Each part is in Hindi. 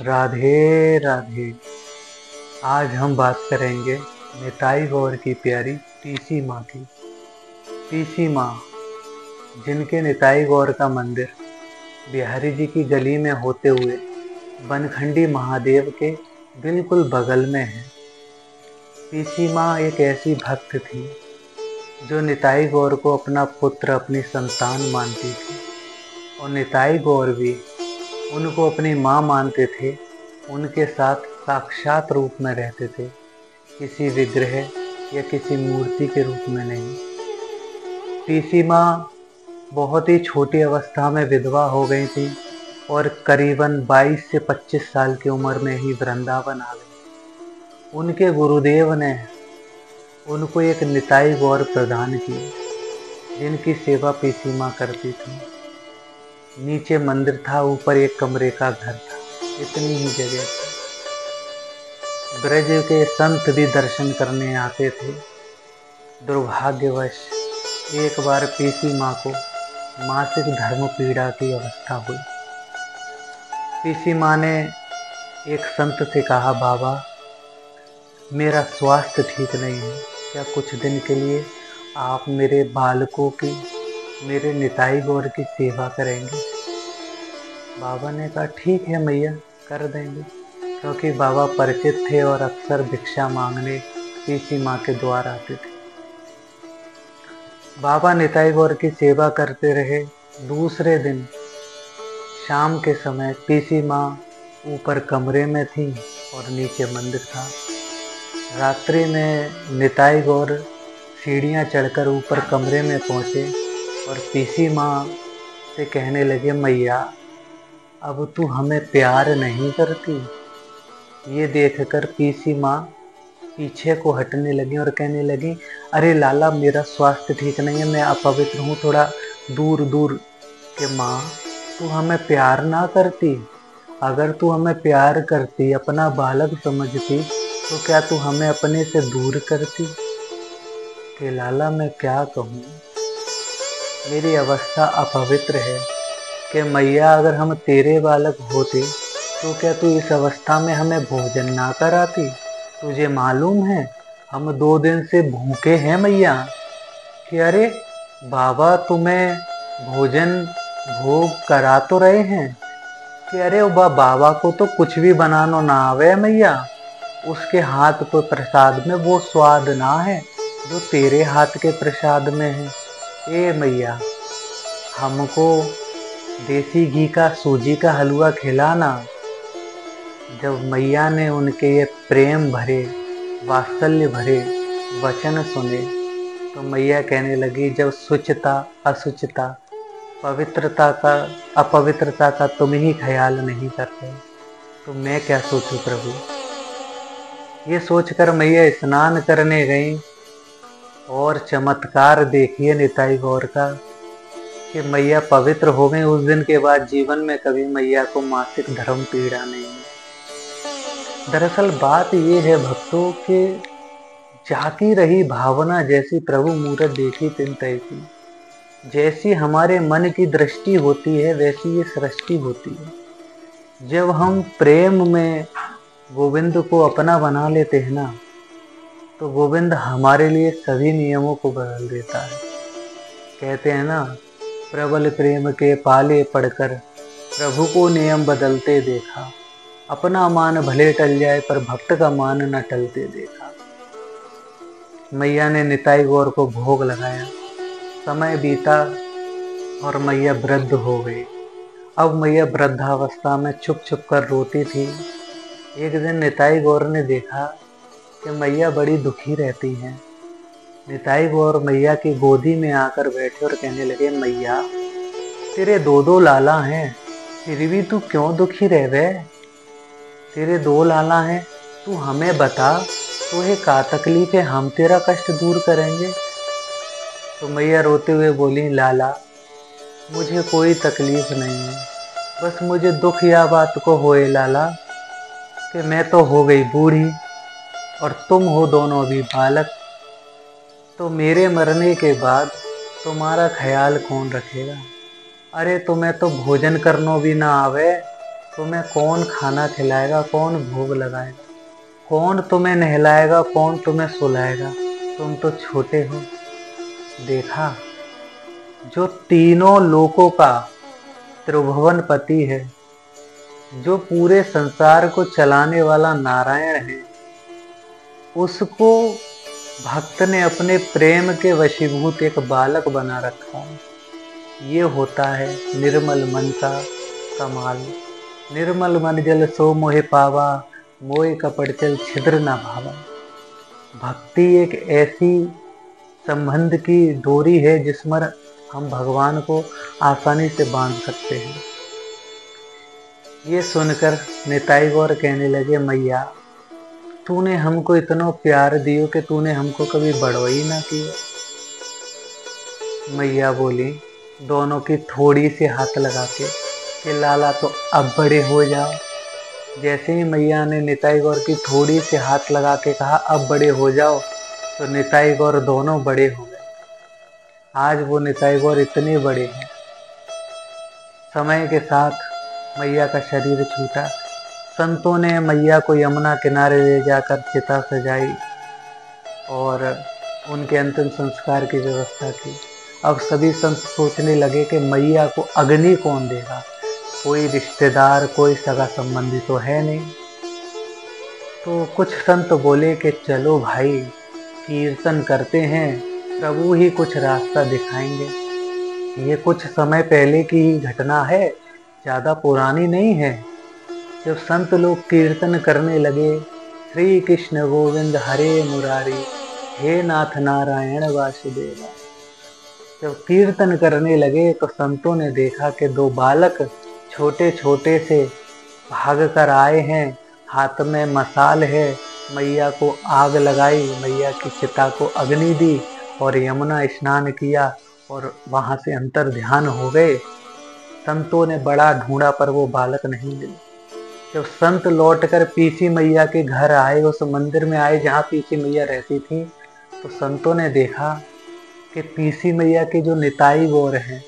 राधे राधे। आज हम बात करेंगे निताई गौर की प्यारी पीसी माँ की। पीसी माँ, जिनके निताई गौर का मंदिर बिहारी जी की गली में होते हुए बनखंडी महादेव के बिल्कुल बगल में है। पीसी माँ एक ऐसी भक्त थी जो निताई गौर को अपना पुत्र, अपनी संतान मानती थी, और निताई गौर भी उनको अपनी माँ मानते थे। उनके साथ साक्षात रूप में रहते थे, किसी विग्रह या किसी मूर्ति के रूप में नहीं। पीसी माँ बहुत ही छोटी अवस्था में विधवा हो गई थी और करीबन 22 से 25 साल की उम्र में ही वृंदावन आ गई। उनके गुरुदेव ने उनको एक निताई गौर प्रदान की, जिनकी सेवा पीसी माँ करती थी। नीचे मंदिर था, ऊपर एक कमरे का घर था, इतनी ही जगह थी। ब्रज के संत भी दर्शन करने आते थे। दुर्भाग्यवश एक बार पीसी माँ को मासिक धर्म पीड़ा की अवस्था हुई। पीसी माँ ने एक संत से कहा, बाबा मेरा स्वास्थ्य ठीक नहीं है, क्या कुछ दिन के लिए आप मेरे बालकों की, मेरे निताई गौर की सेवा करेंगे? बाबा ने कहा, ठीक है मैया, कर देंगे, क्योंकि बाबा परिचित थे और अक्सर भिक्षा मांगने पीसी माँ के द्वार आते थे। बाबा निताई गौर की सेवा करते रहे। दूसरे दिन शाम के समय पीसी माँ ऊपर कमरे में थी और नीचे मंदिर था। रात्रि में निताई गौर सीढ़ियाँ चढ़कर ऊपर कमरे में पहुँचे और पीसी माँ से कहने लगे, मैया अब तू हमें प्यार नहीं करती? ये देखकर पीसी माँ पीछे को हटने लगी और कहने लगी, अरे लाला मेरा स्वास्थ्य ठीक नहीं है, मैं अपवित्र हूँ, थोड़ा दूर दूर के। माँ तू हमें प्यार ना करती? अगर तू हमें प्यार करती, अपना बालक समझती, तो क्या तू हमें अपने से दूर करती? कि लाला मैं क्या कहूँ, मेरी अवस्था अपवित्र है। कि मैया अगर हम तेरे बालक होते तो क्या तू इस अवस्था में हमें भोजन ना कराती? तुझे मालूम है हम 2 दिन से भूखे हैं मैया। कि अरे बाबा तुम्हें भोजन भोग करा तो रहे हैं। कि अरे बाबा को तो कुछ भी बनाना ना आवे मैया, उसके हाथ को प्रसाद में वो स्वाद ना है जो तेरे हाथ के प्रसाद में है। ए मैया, हमको देसी घी का सूजी का हलवा खिलाना। जब मैया ने उनके ये प्रेम भरे, वात्सल्य भरे वचन सुने, तो मैया कहने लगी, जब शुचिता अशुचिता, पवित्रता का अपवित्रता का तुम ही ख्याल नहीं करते तो मैं क्या सोचूं प्रभु। ये सोचकर मैया स्नान करने गई और चमत्कार देखिए निताई गौर का, कि मैया पवित्र हो गई। उस दिन के बाद जीवन में कभी मैया को मासिक धर्म पीड़ा नहीं हुई। दरअसल बात ये है भक्तों कि जाकी रही भावना, जैसी प्रभु मूरत देखी तिन तैसी। जैसी हमारे मन की दृष्टि होती है वैसी ये सृष्टि होती है। जब हम प्रेम में गोविंद को अपना बना लेते हैं ना, तो गोविंद हमारे लिए सभी नियमों को बदल देता है। कहते हैं ना, प्रबल प्रेम के पाले पड़कर प्रभु को नियम बदलते देखा, अपना मान भले टल जाए पर भक्त का मान न टलते देखा। मैया ने निताई गौर को भोग लगाया, समय बीता और मैया वृद्ध हो गई। अब मैया वृद्धावस्था में छुप छुप कर रोती थी। एक दिन निताई गौर ने देखा कि मैया बड़ी दुखी रहती हैं। निताई गौर मैया की गोदी में आकर बैठे और कहने लगे, मैया तेरे 2 लाला हैं, फिर भी तू क्यों दुखी रह गए? तेरे 2 लाला हैं, तू हमें बता, तुझे क्या तकलीफ है, हम तेरा कष्ट दूर करेंगे। तो मैया रोते हुए बोली, लाला मुझे कोई तकलीफ नहीं है, बस मुझे दुख या बात को होए लाला कि मैं तो हो गई बूढ़ी और तुम हो दोनों भी बालक, तो मेरे मरने के बाद तुम्हारा ख्याल कौन रखेगा? अरे तुम्हें तो भोजन करनो भी ना आवे, तुम्हें कौन खाना खिलाएगा, कौन भोग लगाएगा, कौन तुम्हें नहलाएगा, कौन तुम्हें सुलाएगा, तुम तो छोटे हो। देखा, जो तीनों लोकों का त्रिभुवन पति है, जो पूरे संसार को चलाने वाला नारायण है, उसको भक्त ने अपने प्रेम के वशीभूत एक बालक बना रखा है। ये होता है निर्मल मन का कमाल। निर्मल मन जल सो मोहे पावा, मोहे कपट चल छिद्र न भावा। भक्ति एक ऐसी संबंध की डोरी है जिसमें हम भगवान को आसानी से बांध सकते हैं। ये सुनकर निताई गौर कहने लगे, मैया तूने हमको इतना प्यार दियो कि तूने हमको कभी बड़ो ही ना किया। मैया बोली दोनों की थोड़ी सी हाथ लगा के कि लाला तो अब बड़े हो जाओ। जैसे ही मैया ने निताई गौर की थोड़ी सी हाथ लगा के कहा अब बड़े हो जाओ, तो निताई गौर दोनों बड़े हो गए। आज वो निताई गौर इतने बड़े हैं। समय के साथ मैया का शरीर छूटा। संतों ने मैया को यमुना किनारे ले जाकर चिता सजाई और उनके अंतिम संस्कार की व्यवस्था की। अब सभी संत सोचने लगे कि मैया को अग्नि कौन देगा, कोई रिश्तेदार, कोई सगा संबंधी तो है नहीं। तो कुछ संत बोले कि चलो भाई कीर्तन करते हैं, प्रभु ही कुछ रास्ता दिखाएंगे। ये कुछ समय पहले की ही घटना है, ज़्यादा पुरानी नहीं है। जब संत लोग कीर्तन करने लगे, श्री कृष्ण गोविंद हरे मुरारी, हे नाथ नारायण वासुदेवा। जब कीर्तन करने लगे तो संतों ने देखा कि दो बालक छोटे छोटे से भाग कर आए हैं, हाथ में मसाल है। मैया को आग लगाई, मैया की चिता को अग्नि दी और यमुना स्नान किया और वहां से अंतर ध्यान हो गए। संतों ने बड़ा ढूंढा पर वो बालक नहीं मिले। जब संत लौटकर पीसी मैया के घर आए, उस मंदिर में आए जहाँ पीसी मैया रहती थी, तो संतों ने देखा कि पीसी मैया के जो निताई गौर हैं,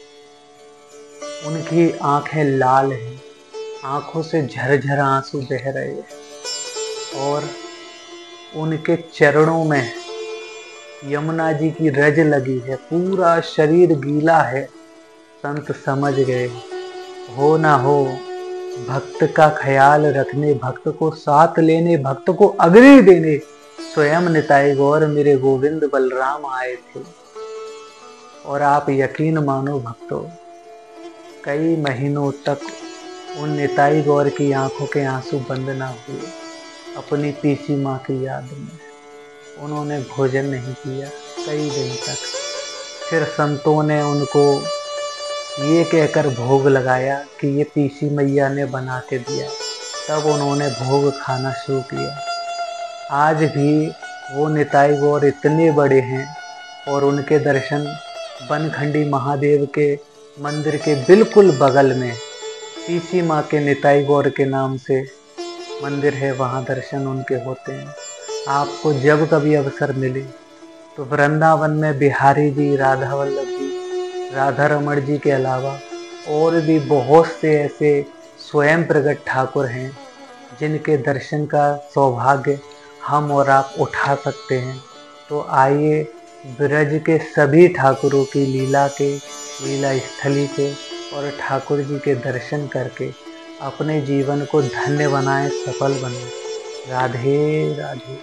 उनकी आंखें लाल हैं, आंखों से झरझर आंसू बह रहे हैं और उनके चरणों में यमुना जी की रज लगी है, पूरा शरीर गीला है। संत समझ गए, हो ना हो भक्त का ख्याल रखने, भक्त को साथ लेने, भक्त को अग्नि देने स्वयं निताई गौर मेरे गोविंद बलराम आए थे। और आप यकीन मानो भक्तों, कई महीनों तक उन निताई गौर की आंखों के आंसू बंद ना हुए। अपनी पीसी माँ की याद में उन्होंने भोजन नहीं किया कई दिन तक। फिर संतों ने उनको ये कहकर भोग लगाया कि ये पीसी मैया ने बना के दिया, तब उन्होंने भोग खाना शुरू किया। आज भी वो निताई गौर इतने बड़े हैं और उनके दर्शन बनखंडी महादेव के मंदिर के बिल्कुल बगल में पीसी माँ के निताई गौर के नाम से मंदिर है, वहाँ दर्शन उनके होते हैं। आपको जब कभी अवसर मिले तो वृंदावन में बिहारी जी, राधा वल्लभ जी, राधा रमण जी के अलावा और भी बहुत से ऐसे स्वयं प्रकट ठाकुर हैं जिनके दर्शन का सौभाग्य हम और आप उठा सकते हैं। तो आइए ब्रज के सभी ठाकुरों की लीला स्थली के और ठाकुर जी के दर्शन करके अपने जीवन को धन्य बनाएं, सफल बनाएं। राधे राधे।